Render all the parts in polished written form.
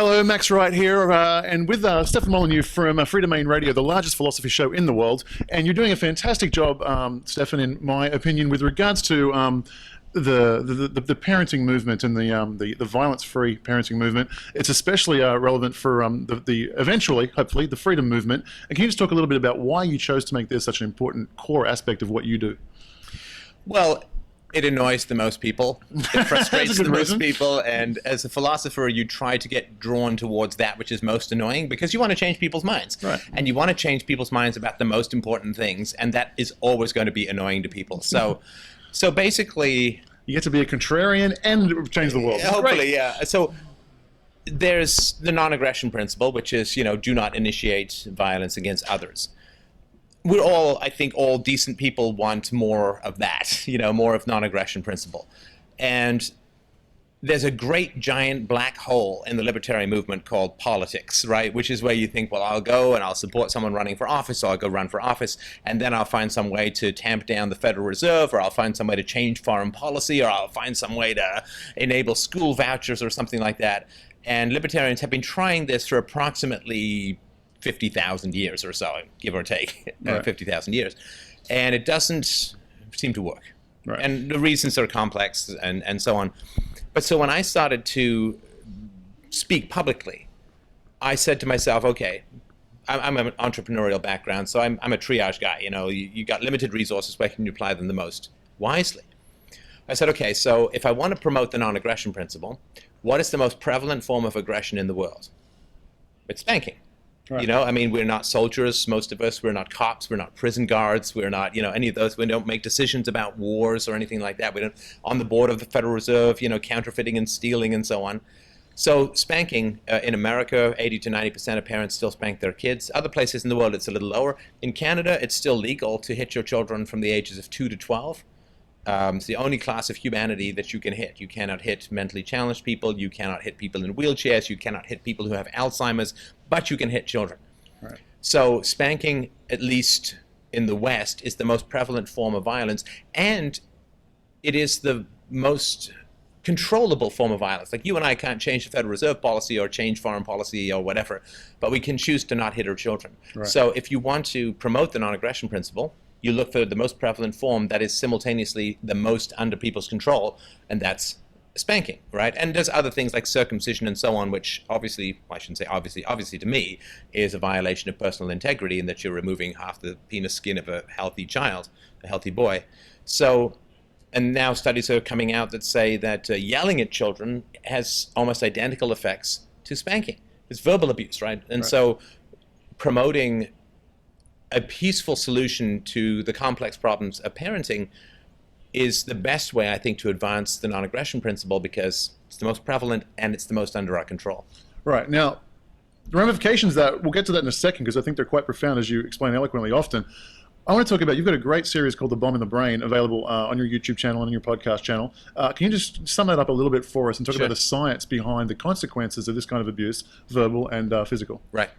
Hello, Max Wright here, and with Stefan Molyneux from Free Domain Radio, the largest philosophy show in the world. And you're doing a fantastic job, Stefan, in my opinion, with regards to the parenting movement and the violence-free parenting movement. It's especially relevant for the eventually, hopefully, the freedom movement. And can you just talk a little bit about why you chose to make this such an important core aspect of what you do? Well, it annoys the most people. It frustrates the most people. And as a philosopher, you try to get drawn towards that which is most annoying because you want to change people's minds. Right. And you want to change people's minds about the most important things. And that is always going to be annoying to people. So basically, you get to be a contrarian and change the world. Hopefully, Great. yeah. So there's the non-aggression principle, which is, do not initiate violence against others. We're all, I think, all decent people want more of that, more of non-aggression principle. And there's a great giant black hole in the libertarian movement called politics, right? Which is where you think, well, I'll go and I'll support someone running for office, or I'll go run for office, and then I'll find some way to tamp down the Federal Reserve, or I'll find some way to change foreign policy, or I'll find some way to enable school vouchers or something like that. And libertarians have been trying this for approximately 50,000 years or so, give or take, right. 50,000 years. And it doesn't seem to work. Right. And the reasons are complex and so on. But so when I started to speak publicly, I said to myself, okay, I'm an entrepreneurial background, so I'm a triage guy. You got limited resources, where can you apply them the most wisely? I said, okay, so if I want to promote the non-aggression principle, what is the most prevalent form of aggression in the world? It's spanking. Right. We're not soldiers, most of us. We're not cops. We're not prison guards. We're not, any of those. We don't make decisions about wars or anything like that. We don't on the board of the Federal Reserve, counterfeiting and stealing and so on. So spanking in America, 80 to 90% of parents still spank their kids. Other places in the world, it's a little lower. In Canada, it's still legal to hit your children from the ages of 2 to 12. It's the only class of humanity that you can hit. You cannot hit mentally challenged people. You cannot hit people in wheelchairs. You cannot hit people who have Alzheimer's, but you can hit children. Right. So spanking, at least in the West, is the most prevalent form of violence, and it is the most controllable form of violence. Like, you and I can't change the Federal Reserve policy or change foreign policy or whatever, but we can choose to not hit our children. Right. So if you want to promote the non-aggression principle, you look for the most prevalent form that is simultaneously the most under people's control, and that's spanking, right? And there's other things like circumcision and so on, which obviously, well, I shouldn't say obviously to me, is a violation of personal integrity in that you're removing half the penis skin of a healthy child, a healthy boy. So, and now studies are coming out that say that yelling at children has almost identical effects to spanking. It's verbal abuse, right? And so promoting a peaceful solution to the complex problems of parenting is the best way, I think, to advance the non-aggression principle, because it's the most prevalent and it's the most under our control. Right. Now, the ramifications that, we'll get to that in a second, because I think they're quite profound, as you explain eloquently often. I want to talk about, you've got a great series called The Bomb in the Brain, available on your YouTube channel and on your podcast channel. Can you just sum that up a little bit for us and talk Sure. about the science behind the consequences of this kind of abuse, verbal and physical? Right.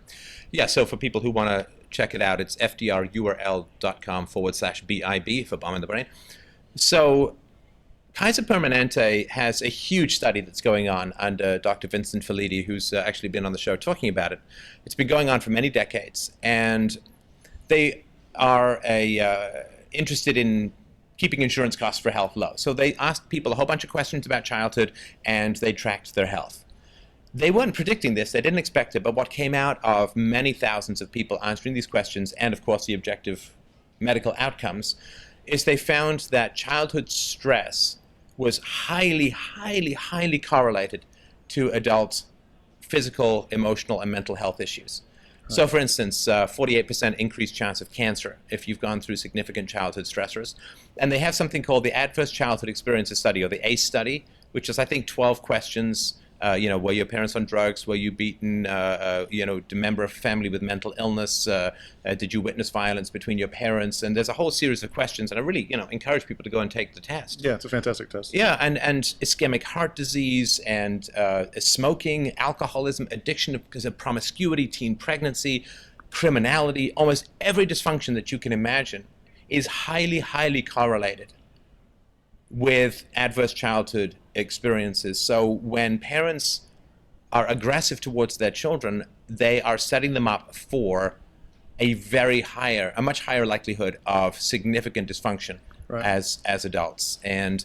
Yeah, so for people who want to check it out, it's fdrurl.com/BIB for Bomb in the Brain. So Kaiser Permanente has a huge study that's going on under Dr. Vincent Felitti, who's actually been on the show talking about it. It's been going on for many decades, and they are interested in keeping insurance costs for health low. So they asked people a whole bunch of questions about childhood, and they tracked their health. They weren't predicting this, they didn't expect it, but what came out of many thousands of people answering these questions, and of course the objective medical outcomes, is they found that childhood stress was highly correlated to adult physical, emotional, and mental health issues. Right. So for instance, 48% increased chance of cancer if you've gone through significant childhood stressors. And they have something called the Adverse Childhood Experiences Study, or the ACE study, which is, I think, 12 questions. Were your parents on drugs? Were you beaten? Do you member of a family with mental illness? Did you witness violence between your parents? And there's a whole series of questions, and I really, encourage people to go and take the test. Yeah, it's a fantastic test. Yeah, and ischemic heart disease, and smoking, alcoholism, addiction because of promiscuity, teen pregnancy, criminality, almost every dysfunction that you can imagine is highly correlated with adverse childhood experiences. So when parents are aggressive towards their children, they are setting them up for a much higher likelihood of significant dysfunction as adults. And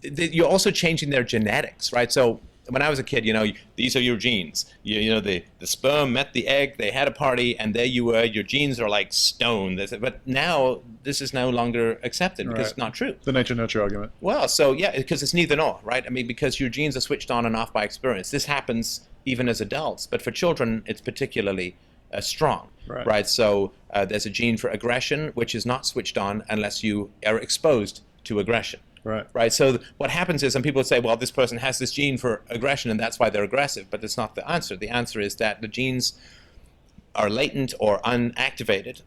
you're also changing their genetics, right? So when I was a kid, these are your genes. The sperm met the egg, they had a party, and there you were. Your genes are like stone. But now this is no longer accepted because it's not true. The nature-nurture argument. Well, so yeah, because it's neither nor, right? I mean, because your genes are switched on and off by experience. This happens even as adults, but for children, it's particularly strong, right? So there's a gene for aggression, which is not switched on unless you are exposed to aggression. Right. So what happens is some people say, well, this person has this gene for aggression and that's why they're aggressive, but that's not the answer. The answer is that the genes are latent or unactivated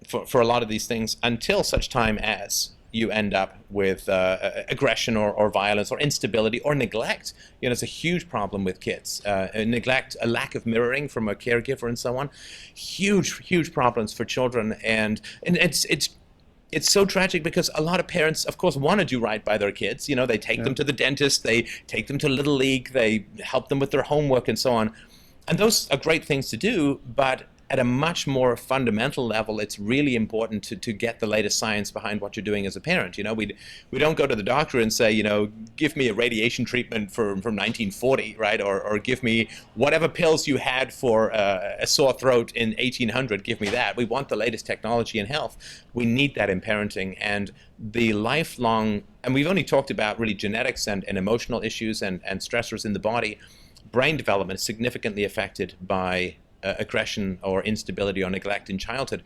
for a lot of these things until such time as you end up with aggression or violence or instability or neglect. It's a huge problem with kids. Neglect, a lack of mirroring from a caregiver and so on. Huge problems for children. And it's so tragic because a lot of parents, of course, want to do right by their kids. They take them to the dentist, they take them to Little League, they help them with their homework and so on. And those are great things to do, but at a much more fundamental level, it's really important to get the latest science behind what you're doing as a parent. We don't go to the doctor and say, give me a radiation treatment from 1940, right? Or give me whatever pills you had for a sore throat in 1800, give me that. We want the latest technology in health. We need that in parenting. And the lifelong, and we've only talked about really genetics and emotional issues and stressors in the body. Brain development is significantly affected by aggression or instability or neglect in childhood.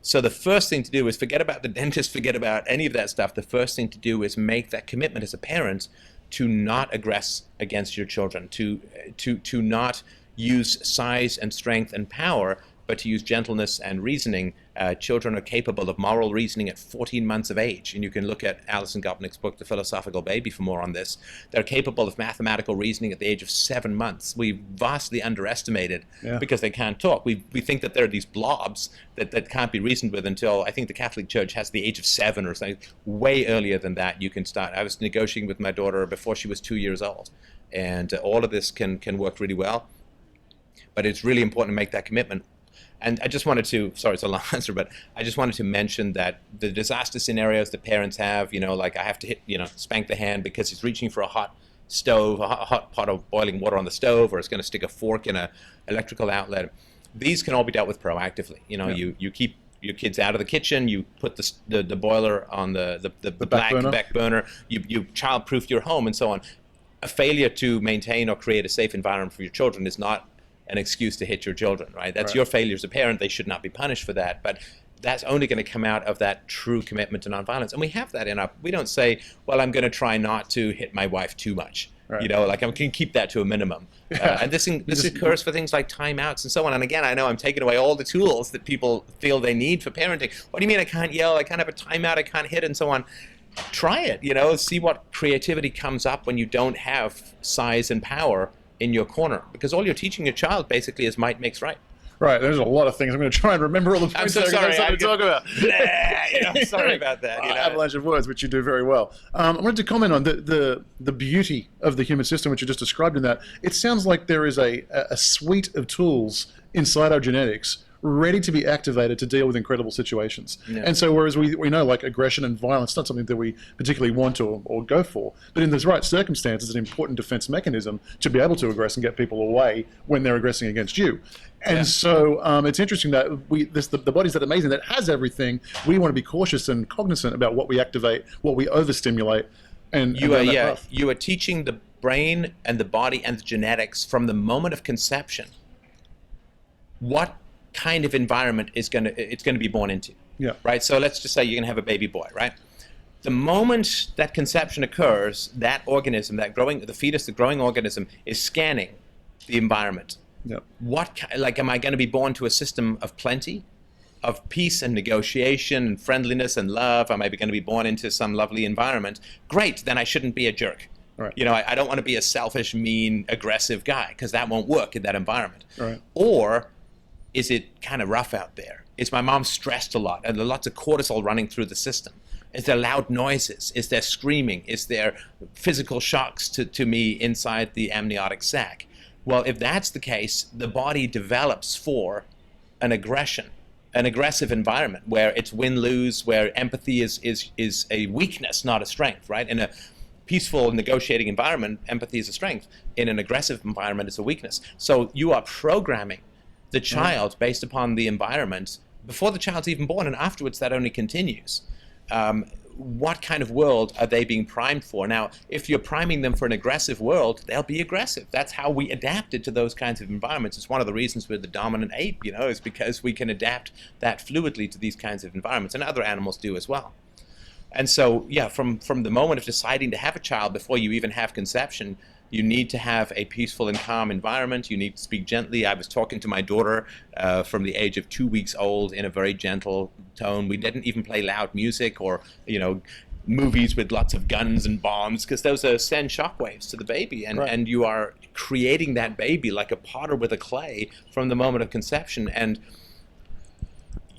So the first thing to do is forget about the dentist, forget about any of that stuff. The first thing to do is make that commitment as a parent to not aggress against your children, to not use size and strength and power, but to use gentleness and reasoning. Children are capable of moral reasoning at 14 months of age. And you can look at Alison Gopnik's book, The Philosophical Baby, for more on this. They're capable of mathematical reasoning at the age of 7 months. We vastly underestimate it because they can't talk. We think that there are these blobs that can't be reasoned with until, I think the Catholic Church has the age of 7 or something. Way earlier than that, you can start. I was negotiating with my daughter before she was 2 years old. And all of this can work really well. But it's really important to make that commitment. And I just wanted to, sorry, it's a long answer, but I just wanted to mention that the disaster scenarios that parents have, like I have to spank the hand because he's reaching for a hot stove, a hot pot of boiling water on the stove, or it's going to stick a fork in an electrical outlet. These can all be dealt with proactively. You keep your kids out of the kitchen, you put the boiler on the back burner, you child-proof your home and so on. A failure to maintain or create a safe environment for your children is not an excuse to hit your children, right? That's your failure as a parent. They should not be punished for that. But that's only going to come out of that true commitment to nonviolence. And we have that we don't say, well, I'm going to try not to hit my wife too much. Right. I can keep that to a minimum. And this occurs for things like timeouts and so on. And again, I know I'm taking away all the tools that people feel they need for parenting. What do you mean I can't yell? I can't have a timeout. I can't hit and so on. Try it, see what creativity comes up when you don't have size and power in your corner, because all you're teaching your child basically is might makes right. Right, there's a lot of things. I'm going to try and remember all the points I'm so sorry. to talk about. Sorry about that. Avalanche of words, which you do very well. I wanted to comment on the beauty of the human system, which you just described in that. It sounds like there is a suite of tools inside our genetics ready to be activated to deal with incredible situations. Yeah. And so whereas we know like aggression and violence, not something that we particularly want or go for, but in the right circumstances, it's an important defense mechanism to be able to aggress and get people away when they're aggressing against you. And so it's interesting that the body's that amazing, that has everything. We want to be cautious and cognizant about what we activate, what we overstimulate. And you are teaching the brain and the body and the genetics from the moment of conception what kind of environment it's going to be born into. Yeah. Right. So let's just say you're going to have a baby boy, right? The moment that conception occurs, that organism, the fetus, the growing organism, is scanning the environment. Yeah. Am I going to be born to a system of plenty, of peace and negotiation and friendliness and love? Am I going to be born into some lovely environment? Great. Then I shouldn't be a jerk. Right. I don't want to be a selfish, mean, aggressive guy, because that won't work in that environment. Right. Or is it kind of rough out there? Is my mom stressed a lot and there are lots of cortisol running through the system? Is there loud noises? Is there screaming? Is there physical shocks to me inside the amniotic sac? Well, if that's the case, the body develops for an aggressive environment where it's win-lose, where empathy is a weakness, not a strength, right? In a peaceful negotiating environment, empathy is a strength. In an aggressive environment, it's a weakness. So you are programming the child based upon the environment before the child's even born, and afterwards that only continues. What kind of world are they being primed for? Now, if you're priming them for an aggressive world, they'll be aggressive. That's how we adapted to those kinds of environments. It's one of the reasons we're the dominant ape, is because we can adapt that fluidly to these kinds of environments, and other animals do as well. And so, yeah, from the moment of deciding to have a child before you even have conception, you need to have a peaceful and calm environment. You need to speak gently. I was talking to my daughter from the age of 2 weeks old in a very gentle tone. We didn't even play loud music or, movies with lots of guns and bombs, because those send shockwaves to the baby. And you are creating that baby like a potter with a clay from the moment of conception. And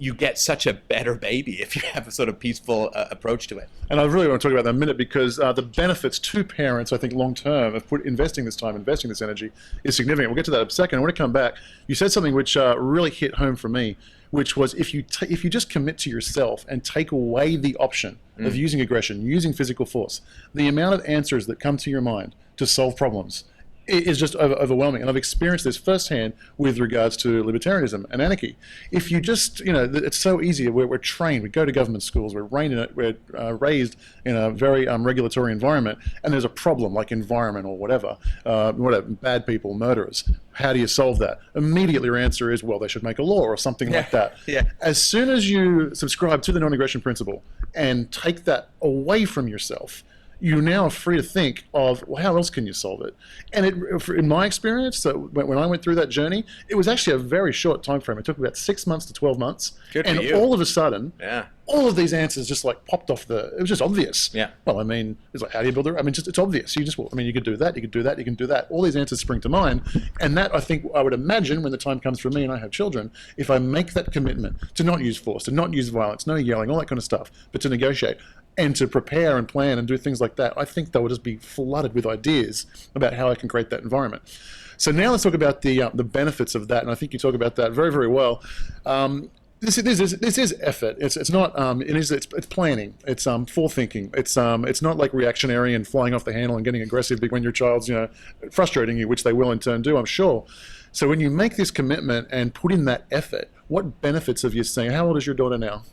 you get such a better baby if you have a sort of peaceful approach to it. And I really want to talk about that in a minute, because the benefits to parents, I think, long term of investing this time, investing this energy is significant. We'll get to that in a second. I want to come back. You said something which really hit home for me, which was if you just commit to yourself and take away the option of using aggression, using physical force, the amount of answers that come to your mind to solve problems is just overwhelming. And I've experienced this firsthand with regards to libertarianism and anarchy. If you just, it's so easy. We're trained. We go to government schools. We're raised in a very regulatory environment, and there's a problem like environment or whatever, bad people, murderers. How do you solve that? Immediately your answer is, well, they should make a law or something like that. Yeah. As soon as you subscribe to the non-aggression principle and take that away from yourself, you're now free to think of, well, how else can you solve it? And in my experience, so when I went through that journey, it was actually a very short time frame. It took about 6 months to 12 months. Good and for you. All of a sudden, yeah. all of these answers just like popped off it was just obvious. Yeah. Well, it's like, how do you build it's obvious. You could do that, you could do that, you can do that. All these answers spring to mind. And that, I think, I would imagine when the time comes for me and I have children, if I make that commitment to not use force, to not use violence, no yelling, all that kind of stuff, but to negotiate, and to prepare and plan and do things like that, I think they will just be flooded with ideas about how I can create that environment. So now let's talk about the benefits of that, and I think you talk about that very, very well. This is effort. It's not. It's planning. It's forethinking. It's not like reactionary and flying off the handle and getting aggressive when your child's frustrating you, which they will in turn do, I'm sure. So when you make this commitment and put in that effort, what benefits have you seen? How old is your daughter now?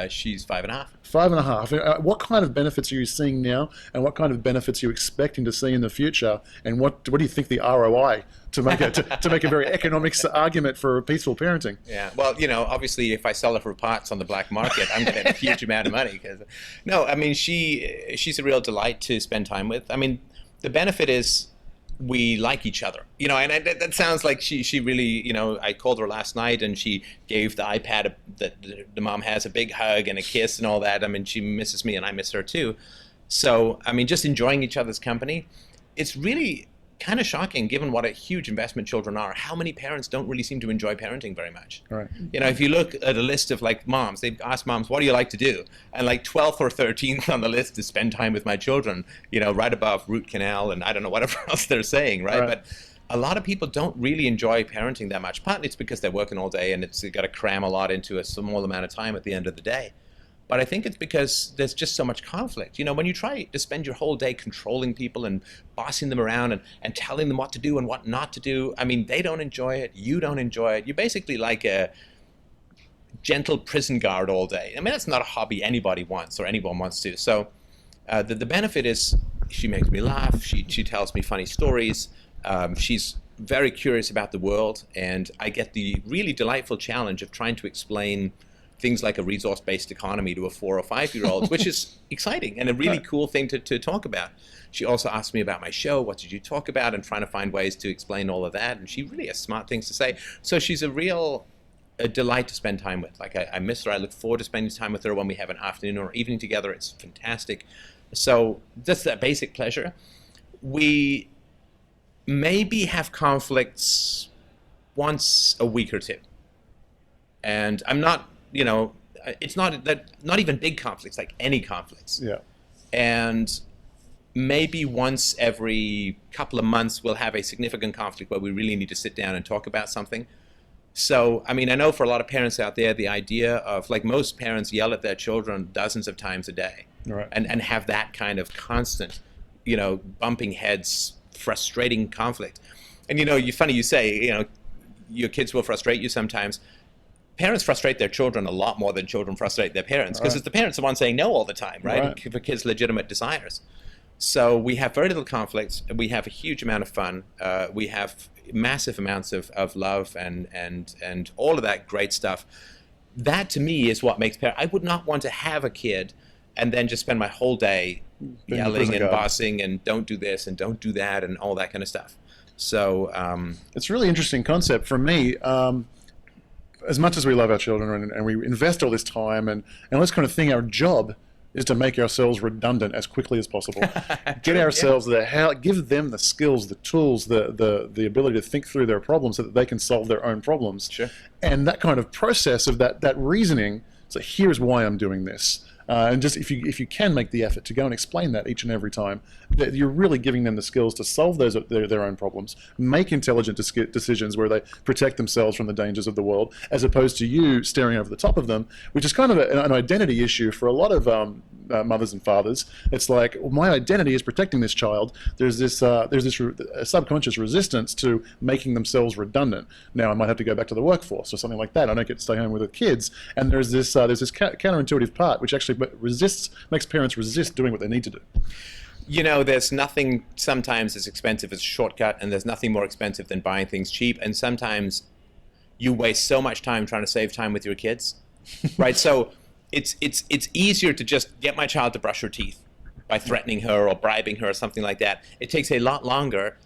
She's 5.5. 5.5. What kind of benefits are you seeing now, and what kind of benefits are you expecting to see in the future? And what do you think the ROI to make a very economic argument for peaceful parenting? Yeah. Well, obviously, if I sell her for parts on the black market, I'm getting a huge amount of money. She's a real delight to spend time with. The benefit is we like each other, and that sounds like she really, I called her last night and she gave the iPad that the mom has a big hug and a kiss and all that. She misses me and I miss her too. So, just enjoying each other's company. It's really kind of shocking, given what a huge investment children are, how many parents don't really seem to enjoy parenting very much. Right. If you look at a list of moms, they've asked moms, what do you like to do? And 12th or 13th on the list is spend time with my children, right above root canal and I don't know, whatever else they're saying, right? But a lot of people don't really enjoy parenting that much. Partly it's because they're working all day and it's got to cram a lot into a small amount of time at the end of the day. But I think it's because there's just so much conflict. When you try to spend your whole day controlling people and bossing them around and telling them what to do and what not to do, they don't enjoy it. You don't enjoy it. You're basically like a gentle prison guard all day. That's not a hobby anybody wants or anyone wants to. So the benefit is she makes me laugh. She tells me funny stories. She's very curious about the world. And I get the really delightful challenge of trying to explain things like a resource-based economy to a 4 or 5-year-old, which is exciting and a really cool thing to talk about. She also asked me about my show, what did you talk about, and trying to find ways to explain all of that. And she really has smart things to say. So she's a delight to spend time with. I miss her. I look forward to spending time with her when we have an afternoon or evening together. It's fantastic. So that's that basic pleasure. We maybe have conflicts once a week or two. And I'm not, it's not even big conflicts, like any conflicts. Yeah. And maybe once every couple of months we'll have a significant conflict where we really need to sit down and talk about something. So, I mean, I know for a lot of parents out there, the idea of, like, most parents yell at their children dozens of times a day, Right. and have that kind of constant, bumping heads, frustrating conflict. And, funny you say, your kids will frustrate you sometimes. Parents frustrate their children a lot more than children frustrate their parents, because it's the parents the ones saying no all the time, right? For kids' legitimate desires. So we have very little conflict. We have a huge amount of fun. We have massive amounts of love and all of that great stuff. That to me is what makes parents. I would not want to have a kid and then just spend my whole day yelling and bossing and don't do this and don't do that and all that kind of stuff. So it's a really interesting concept for me. As much as we love our children and we invest all this time and this kind of thing, our job is to make ourselves redundant as quickly as possible. Get ourselves there, give them the skills, the tools, the ability to think through their problems so that they can solve their own problems. Sure. And that kind of process of that reasoning, so here's why I'm doing this. And just if you can make the effort to go and explain that each and every time, that you're really giving them the skills to solve their own problems, make intelligent decisions where they protect themselves from the dangers of the world, as opposed to you staring over the top of them, which is kind of an identity issue for a lot of mothers and fathers. It's like, well, my identity is protecting this child. There's this subconscious resistance to making themselves redundant. Now I might have to go back to the workforce or something like that. I don't get to stay home with the kids, and there's this counterintuitive part which actually makes parents resist doing what they need to do. There's nothing sometimes as expensive as a shortcut, and there's nothing more expensive than buying things cheap. And sometimes you waste so much time trying to save time with your kids, right? So it's easier to just get my child to brush her teeth by threatening her or bribing her or something like that. It takes a lot longer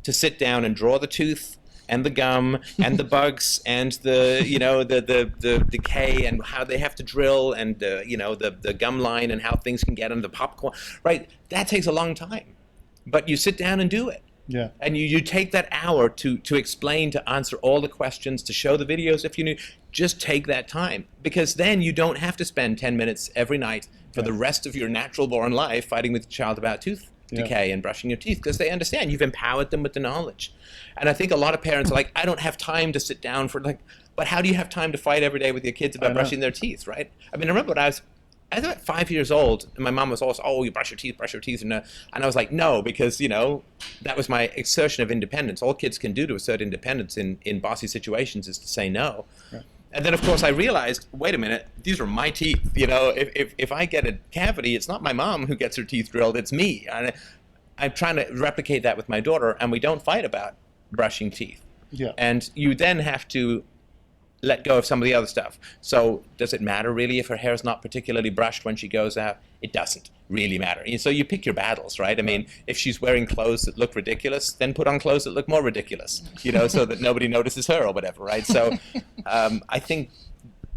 to sit down and draw the tooth and the gum and the bugs and the decay and how they have to drill and the gum line and how things can get under the popcorn, right? That takes a long time, but you sit down and do it. Yeah. And you take that hour to explain, to answer all the questions, to show the videos if you need. Just take that time, because then you don't have to spend 10 minutes every night for the rest of your natural born life fighting with your child about tooth decay and brushing your teeth, because they understand you've empowered them with the knowledge. And I think a lot of parents are like, I don't have time to sit down but how do you have time to fight every day with your kids about brushing their teeth, right? I mean, I remember when I was about 5 years old, and my mom was always, you brush your teeth. And I was like, no, because, that was my exertion of independence. All kids can do to assert independence in bossy situations is to say no. Right. And then, of course, I realized, wait a minute, these are my teeth. If I get a cavity, it's not my mom who gets her teeth drilled, it's me. And I'm trying to replicate that with my daughter, and we don't fight about brushing teeth. Yeah. And you then have to let go of some of the other stuff. So does it matter really if her hair is not particularly brushed when she goes out? It doesn't really matter. So you pick your battles, right? I mean, if she's wearing clothes that look ridiculous, then put on clothes that look more ridiculous, so that nobody notices her or whatever, right? So I think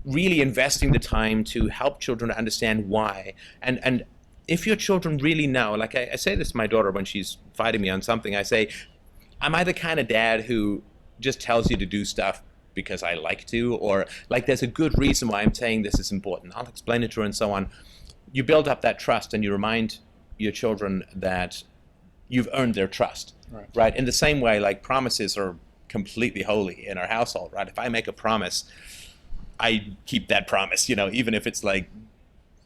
really investing the time to help children to understand why. And if your children really know, like I say this to my daughter when she's fighting me on something, I say, am I the kind of dad who just tells you to do stuff because I like to, or like there's a good reason why I'm saying this is important? I'll explain it to her and so on. You build up that trust and you remind your children that you've earned their trust, right? In the same way, like promises are completely holy in our household, right? If I make a promise, I keep that promise, even if it's like,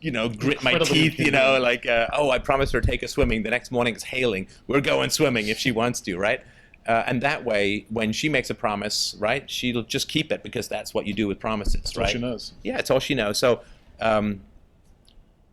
grit my teeth, I promised her to take her swimming. The next morning it's hailing. We're going swimming if she wants to, right? And that way, when she makes a promise, right, she'll just keep it because that's what you do with promises, that's right? all she knows. Yeah, it's all she knows. So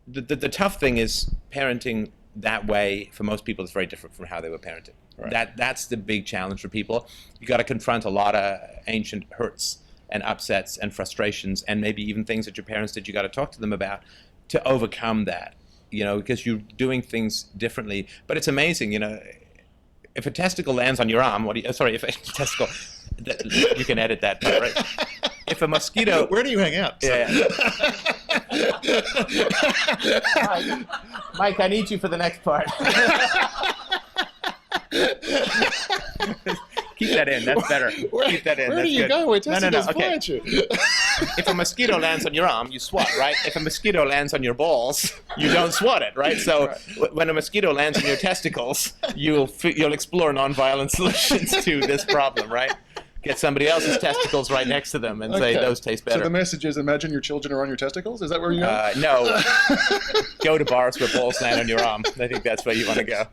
the tough thing is parenting that way for most people is very different from how they were parented. Right. That's the big challenge for people. You got to confront a lot of ancient hurts and upsets and frustrations and maybe even things that your parents did. You got to talk to them about to overcome that, because you're doing things differently. But it's amazing, if a testicle lands on your arm, if a testicle, you can edit that part, right? If a mosquito... Where do you hang out? Yeah. Mike, I need you for the next part. Keep that in. That's better. Keep that in. Where That's do you good. go? We're testing Okay. you. if a mosquito lands on your arm, you swat, right? If a mosquito lands on your balls, you don't swat it, right? So when a mosquito lands on your testicles, you'll explore nonviolent solutions to this problem, right? Get somebody else's testicles right next to them and say those taste better. So the message is, imagine your children are on your testicles? Is that where you go? No. Go to bars where balls land on your arm. I think that's where you want to go.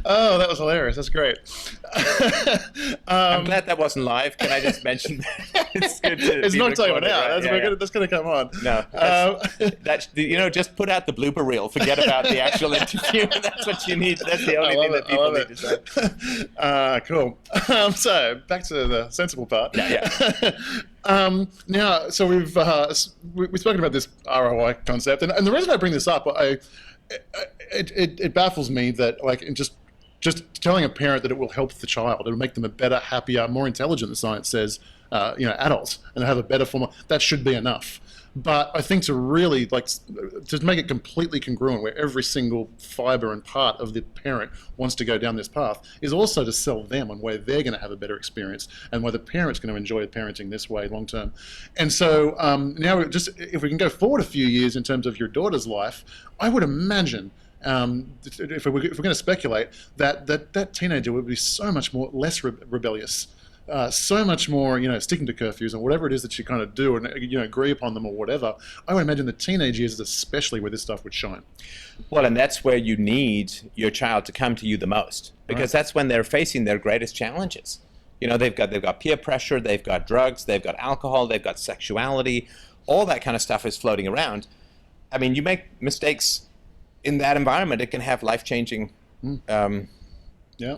Oh, that was hilarious. That's great. I'm glad that wasn't live. Can I just mention that? It's good to it's be not time recorded, out. right? That's going to come on. No. Just put out the blooper reel. Forget about the actual interview. That's what you need. That's the only thing that people need to say. Cool. So back to the sensible part. Yeah. Now, so we've spoken about this ROI concept, and the reason I bring this up, it baffles me that just telling a parent that it will help the child, it'll make them a better, happier, more intelligent, the science says, adults, and have a better form. That should be enough. But I think to really to make it completely congruent, where every single fiber and part of the parent wants to go down this path, is also to sell them on where they're going to have a better experience and where the parent's going to enjoy parenting this way long term. And so now, if we can go forward a few years in terms of your daughter's life, I would imagine, if we're going to speculate, that teenager would be so much less rebellious. So much more, sticking to curfews and whatever it is that you kind of do and, agree upon them or whatever. I would imagine the teenage years is especially where this stuff would shine. Well, and that's where you need your child to come to you the most, because that's when they're facing their greatest challenges. They've got peer pressure, they've got drugs, they've got alcohol, they've got sexuality, all that kind of stuff is floating around. I mean, you make mistakes in that environment, it can have life-changing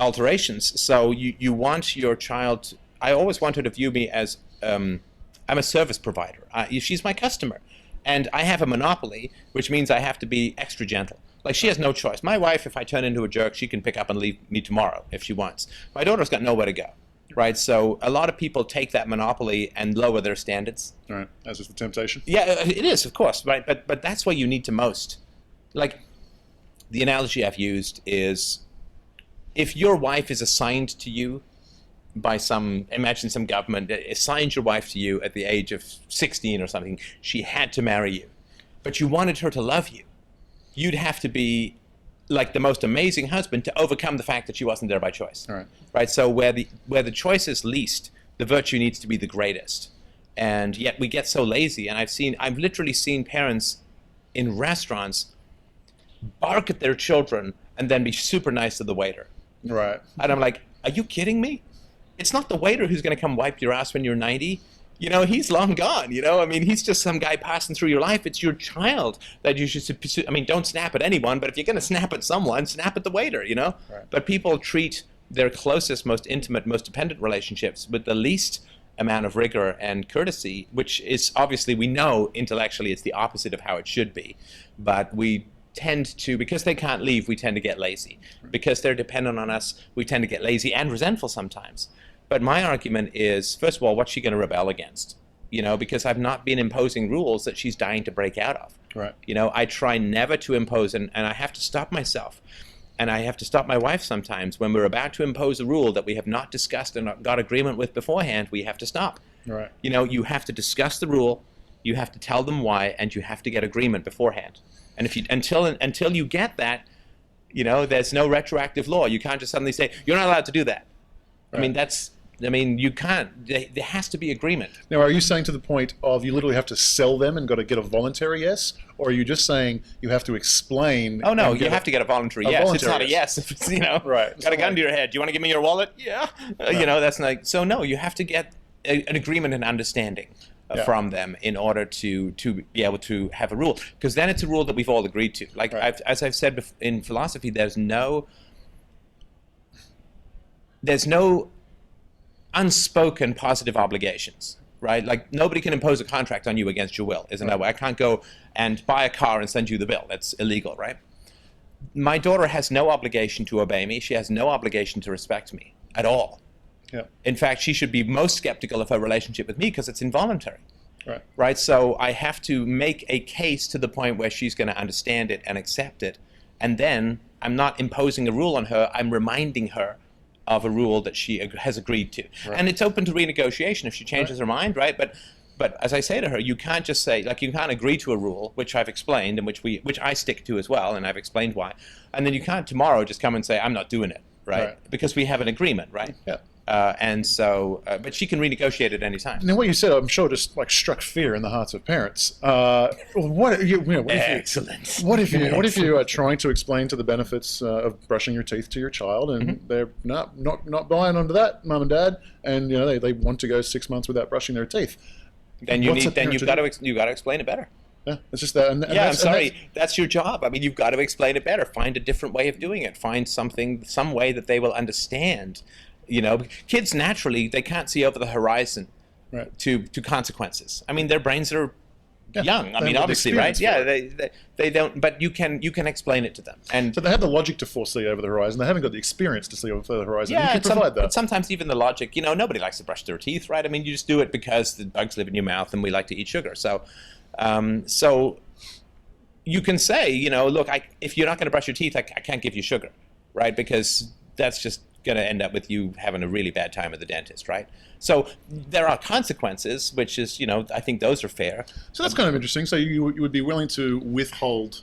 alterations. So you want your child, I always want her to view me as, I'm a service provider. She's my customer. And I have a monopoly, which means I have to be extra gentle. Like, she has no choice. My wife, if I turn into a jerk, she can pick up and leave me tomorrow if she wants. My daughter's got nowhere to go, right? So a lot of people take that monopoly and lower their standards. Right, as is the temptation. Yeah, it is, of course, right? But that's what you need to most. Like, the analogy I've used is, if your wife is assigned to you by imagine some government assigned your wife to you at the age of 16 or something, she had to marry you, but you wanted her to love you, you'd have to be like the most amazing husband to overcome the fact that she wasn't there by choice. All right. Right? So where the choice is least, the virtue needs to be the greatest. And yet we get so lazy, and I've literally seen parents in restaurants bark at their children and then be super nice to the waiter. Right. And I'm like, are you kidding me? It's not the waiter who's going to come wipe your ass when you're 90. He's long gone. I mean, he's just some guy passing through your life. It's your child that you should, I mean, don't snap at anyone, but if you're going to snap at someone, snap at the waiter, Right. But people treat their closest, most intimate, most dependent relationships with the least amount of rigor and courtesy, which is obviously, we know intellectually it's the opposite of how it should be. But we tend to, because they can't leave, we tend to get lazy. Because they're dependent on us, we tend to get lazy and resentful sometimes. But my argument is, first of all, what's she going to rebel against? Because I've not been imposing rules that she's dying to break out of. Right. I try never to impose, and I have to stop myself. And I have to stop my wife sometimes when we're about to impose a rule that we have not discussed and not got agreement with beforehand. We have to stop. Right. You have to discuss the rule, you have to tell them why, and you have to get agreement beforehand. And if you until you get that, there's no retroactive law. You can't just suddenly say you're not allowed to do that. Right. You can't. There has to be agreement. Now, are you saying to the point of you literally have to sell them and got to get a voluntary yes, or are you just saying you have to explain? Oh no, you have to get a voluntary yes. It's not a yes if it's right. Got a gun to your head. Do you want to give me your wallet? Yeah. That's like, so no. You have to get an agreement and understanding from them in order to be able to have a rule, because then it's a rule that we've all agreed to. Like as I've said in philosophy, there's no unspoken positive obligations, right? Like, nobody can impose a contract on you against your will, isn't that way? I can't go and buy a car and send you the bill. That's illegal, right? My daughter has no obligation to obey me. She has no obligation to respect me at all. Yeah. In fact, she should be most skeptical of her relationship with me because it's involuntary. Right. Right? So I have to make a case to the point where she's going to understand it and accept it. And then I'm not imposing a rule on her. I'm reminding her of a rule that she has agreed to. Right. And it's open to renegotiation if she changes her mind, right? But But as I say to her, you can't just say, like, you can't agree to a rule, which I've explained and which I stick to as well, and I've explained why. And then you can't tomorrow just come and say, I'm not doing it, right? Because we have an agreement, right? Yeah. And so, but she can renegotiate at any time. Now, what you said, I'm sure, just like struck fear in the hearts of parents. Excellent. What if you are trying to explain to the benefits of brushing your teeth to your child, and they're not buying onto that, mum and dad, and they want to go 6 months without brushing their teeth? Then you've got to explain it better. Yeah, it's just that. And I'm sorry. That's your job. I mean, you've got to explain it better. Find a different way of doing it. Find some way that they will understand. Kids naturally, they can't see over the horizon to consequences. I mean, their brains are young. I mean, obviously, right? Yeah, they don't. But you can explain it to them. And so they have the logic to foresee over the horizon. They haven't got the experience to see over the horizon. Yeah, you can provide that. But sometimes even the logic. Nobody likes to brush their teeth, right? I mean, you just do it because the bugs live in your mouth, and we like to eat sugar. So, you can say, look, if you're not going to brush your teeth, I can't give you sugar, right? Because that's just going to end up with you having a really bad time at the dentist, right? So there are consequences, which is, I think those are fair. So that's kind of interesting. So you would be willing to withhold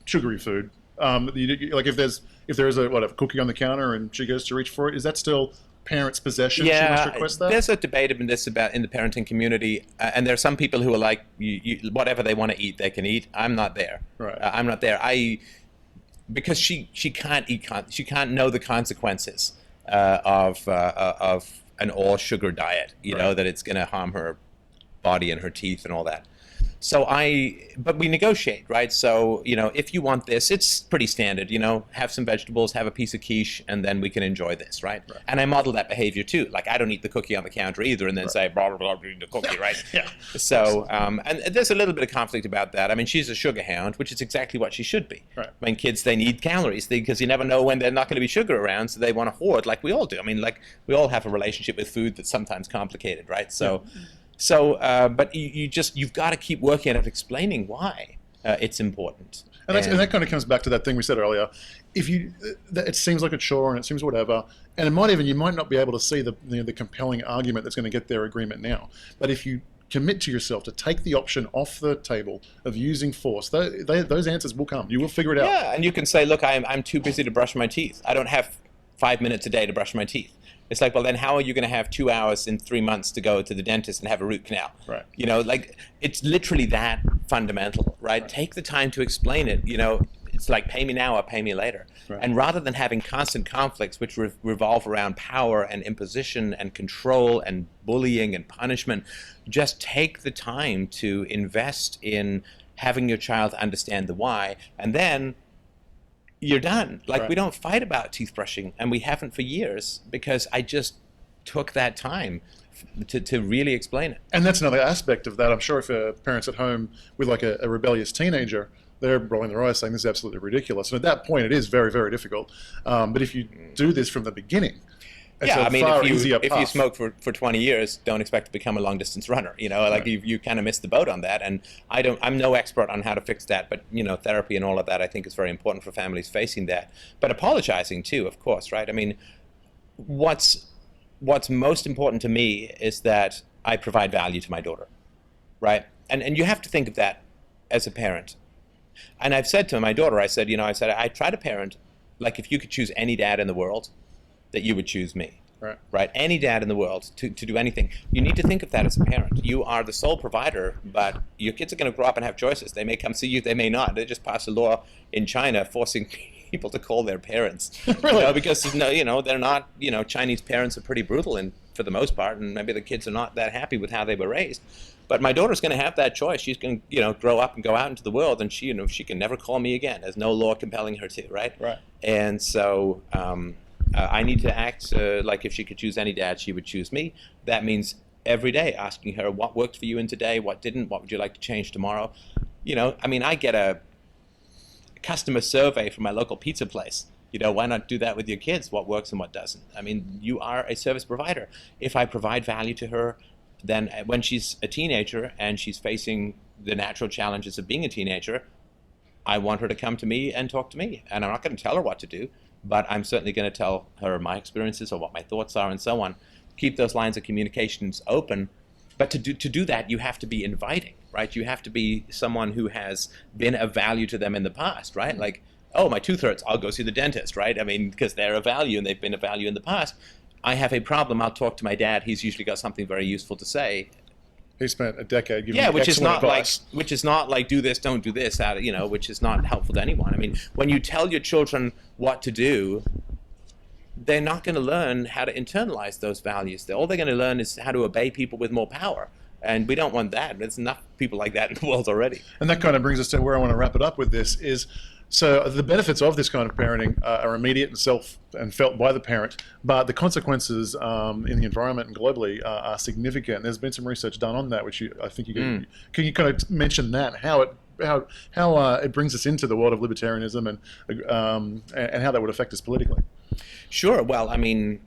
sugary food, like if there is a cookie on the counter and she goes to reach for it, is that still parents' possession? Yeah, she must request that? There's a debate in the parenting community, and there are some people who are like, whatever they want to eat, they can eat. I'm not there. Right. I'm not there. Because she can't eat. She can't know the consequences of an all sugar diet. That it's going to harm her body and her teeth and all that. But we negotiate, right? So, if you want this, it's pretty standard, have some vegetables, have a piece of quiche, and then we can enjoy this, right? And I model that behavior too. Like, I don't eat the cookie on the counter either and then say, blah, blah, blah, eat the cookie, right? Yeah. So, and there's a little bit of conflict about that. I mean, she's a sugar hound, which is exactly what she should be. Right. I mean, kids, they need calories because you never know when they're not going to be sugar around, so they want to hoard like we all do. I mean, like, we all have a relationship with food that's sometimes complicated, right? So... but you've got to keep working at explaining why it's important. And that kind of comes back to that thing we said earlier. If it seems like a chore and it seems whatever, and you might not be able to see the compelling argument that's going to get their agreement now. But if you commit to yourself to take the option off the table of using force, those answers will come. You will figure it out. Yeah, and you can say, look, I'm too busy to brush my teeth. I don't have 5 minutes a day to brush my teeth. It's like, well, then how are you going to have 2 hours in 3 months to go to the dentist and have a root canal? Right. Like, it's literally that fundamental, right? Take the time to explain it. It's like, pay me now or pay me later. Right. And rather than having constant conflicts which revolve around power and imposition and control and bullying and punishment, just take the time to invest in having your child understand the why, and then you're done. Like, right. We don't fight about teeth brushing, and we haven't for years, because I just took that time to really explain it. And that's another aspect of that. I'm sure if parents at home with like a rebellious teenager, they're rolling their eyes saying this is absolutely ridiculous. And at that point, it is very, very difficult. But if you do this from the beginning, it's if you smoke for 20 years, don't expect to become a long distance runner. Right. You kind of missed the boat on that. And I'm no expert on how to fix that, but therapy and all of that, I think, is very important for families facing that. But apologizing too, of course, right? I mean, what's most important to me is that I provide value to my daughter, right? And you have to think of that as a parent. And I've said to my daughter, I said, I try to parent like if you could choose any dad in the world, that you would choose me. Right? Any dad in the world to do anything. You need to think of that as a parent. You are the sole provider, but your kids are going to grow up and have choices. They may come see you, they may not. They just passed a law in China forcing people to call their parents. Really? Because they're not, Chinese parents are pretty brutal for the most part, and maybe the kids are not that happy with how they were raised. But my daughter's going to have that choice. She's going to, grow up and go out into the world, and she can never call me again. There's no law compelling her to, right? Right. And so I need to act like if she could choose any dad, she would choose me. That means every day asking her what worked for you in today, what didn't, what would you like to change tomorrow. I get a customer survey from my local pizza place. Why not do that with your kids? What works and what doesn't? I mean, you are a service provider. If I provide value to her, then when she's a teenager and she's facing the natural challenges of being a teenager, I want her to come to me and talk to me. And I'm not going to tell her what to do, but I'm certainly going to tell her my experiences or what my thoughts are and so on. Keep those lines of communications open, But to do that, you have to be inviting, right? You have to be someone who has been of value to them in the past, right? Like, oh, my tooth hurts, I'll go see the dentist, right? I mean, because they're of value and they've been of value in the past. I have a problem, I'll talk to my dad. He's usually got something very useful to say. He spent a decade giving which is excellent not advice. which is not like do this, don't do this, which is not helpful to anyone. I mean, when you tell your children what to do, they're not going to learn how to internalize those values. All they're going to learn is how to obey people with more power. And we don't want that. There's enough people like that in the world already. And that kind of brings us to where I want to wrap it up with this is, so the benefits of this kind of parenting are immediate and felt by the parent, but the consequences in the environment and globally are significant. There's been some research done on that, which I think can you kind of mention that, how it brings us into the world of libertarianism and how that would affect us politically? Sure. Well, I mean,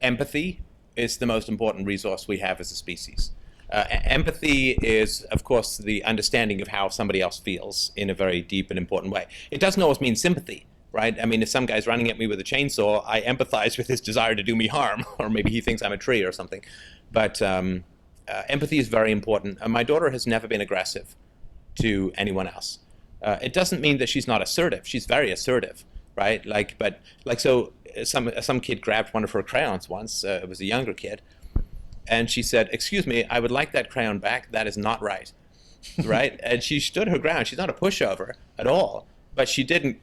empathy is the most important resource we have as a species. Empathy is, of course, the understanding of how somebody else feels in a very deep and important way. It doesn't always mean sympathy, right? I mean, if some guy's running at me with a chainsaw, I empathize with his desire to do me harm, or maybe he thinks I'm a tree or something. But empathy is very important. My daughter has never been aggressive to anyone else. It doesn't mean that she's not assertive. She's very assertive, right? So some kid grabbed one of her crayons once. It was a younger kid. And she said, "Excuse me, I would like that crayon back. That is not right." Right? And she stood her ground. She's not a pushover at all. But she didn't,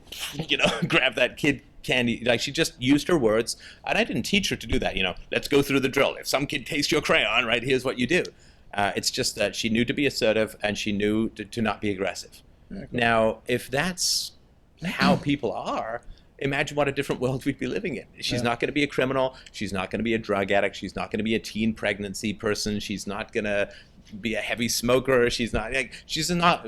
grab that kid candy. Like, she just used her words. And I didn't teach her to do that. Let's go through the drill. If some kid takes your crayon, right, here's what you do. It's just that she knew to be assertive and she knew to not be aggressive. Yeah, cool. Now, if that's how people are, imagine what a different world we'd be living in. She's not going to be a criminal. She's not going to be a drug addict. She's not going to be a teen pregnancy person. She's not going to be a heavy smoker. She's not.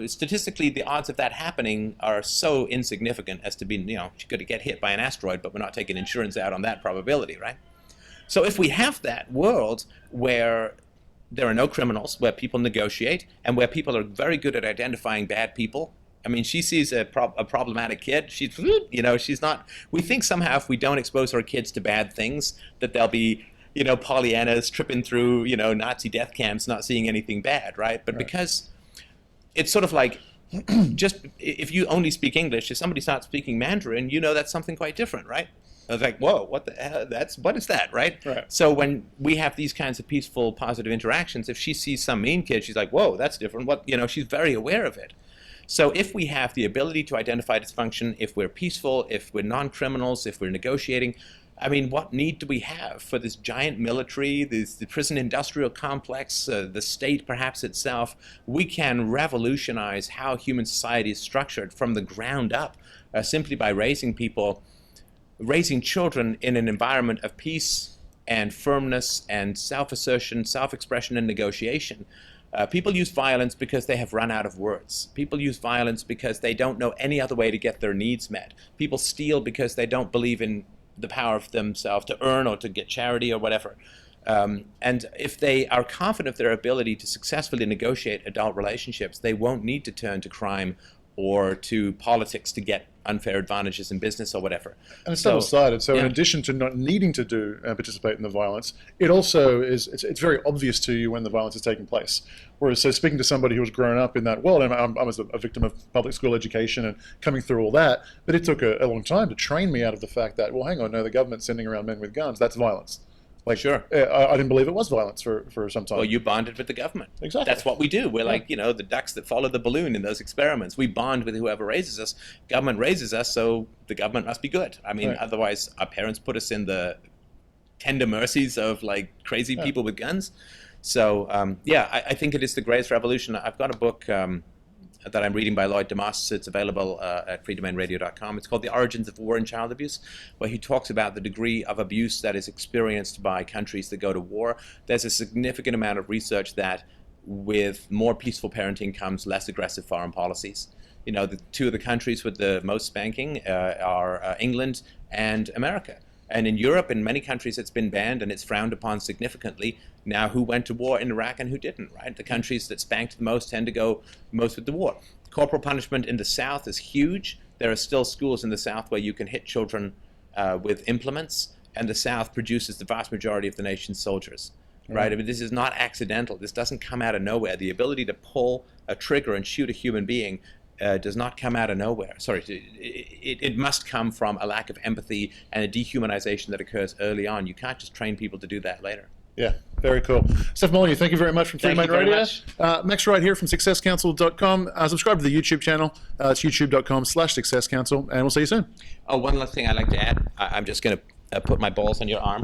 Statistically, the odds of that happening are so insignificant as to be, she could get hit by an asteroid, but we're not taking insurance out on that probability, right? So if we have that world where there are no criminals, where people negotiate, and where people are very good at identifying bad people. I mean, she sees a problematic kid. She's not. We think somehow if we don't expose our kids to bad things, that they'll be, Pollyannas tripping through, Nazi death camps, not seeing anything bad, right? But because it's sort of like, just if you only speak English, if somebody starts speaking Mandarin, that's something quite different, right? I was like, whoa, what the hell? What is that, right? So when we have these kinds of peaceful, positive interactions, if she sees some mean kid, she's like, whoa, that's different. She's very aware of it. So if we have the ability to identify dysfunction, if we're peaceful, if we're non-criminals, if we're negotiating, I mean, what need do we have for this giant military, the prison industrial complex, the state perhaps itself? We can revolutionize how human society is structured from the ground up simply by raising children in an environment of peace and firmness and self-assertion, self-expression and negotiation. People use violence because they have run out of words. People use violence because they don't know any other way to get their needs met. People steal because they don't believe in the power of themselves to earn or to get charity or whatever. And if they are confident of their ability to successfully negotiate adult relationships, they won't need to turn to crime or to politics to get unfair advantages in business or whatever. And it's double-sided. So in addition to not needing to participate in the violence, it also it's very obvious to you when the violence is taking place. Whereas, so speaking to somebody who was grown up in that world, and I was a victim of public school education and coming through all that, but it took a long time to train me out of the fact that, well, hang on, no, the government's sending around men with guns, that's violence. Like, sure. I didn't believe it was violence for some time. Well, you bonded with the government. Exactly. That's what we do. We're like, the ducks that follow the balloon in those experiments. We bond with whoever raises us. Government raises us, so the government must be good. I mean, otherwise our parents put us in the tender mercies of like crazy people with guns. So, I think it is the greatest revolution. I've got a book that I'm reading by Lloyd DeMoss. It's available at freedomainradio.com. It's called The Origins of War and Child Abuse, where he talks about the degree of abuse that is experienced by countries that go to war. There's a significant amount of research that with more peaceful parenting comes less aggressive foreign policies. The two of the countries with the most spanking are England and America. And in Europe, in many countries, it's been banned and it's frowned upon significantly. Now, who went to war in Iraq and who didn't, right? The countries that spanked the most tend to go most with the war. Corporal punishment in the South is huge. There are still schools in the South where you can hit children with implements, and the South produces the vast majority of the nation's soldiers. right? I mean, this is not accidental. This doesn't come out of nowhere. The ability to pull a trigger and shoot a human being does not come out of nowhere. Sorry, it must come from a lack of empathy and a dehumanization that occurs early on. You can't just train people to do that later. Yeah, very cool. Stefan Molyneux, thank you very much from Free Thank Domain you very Radio. much. Max Wright here from successcouncil.com. Subscribe to the YouTube channel. It's youtube.com/successcouncil, and we'll see you soon. Oh, one last thing I'd like to add. I'm just going to put my balls on your arm.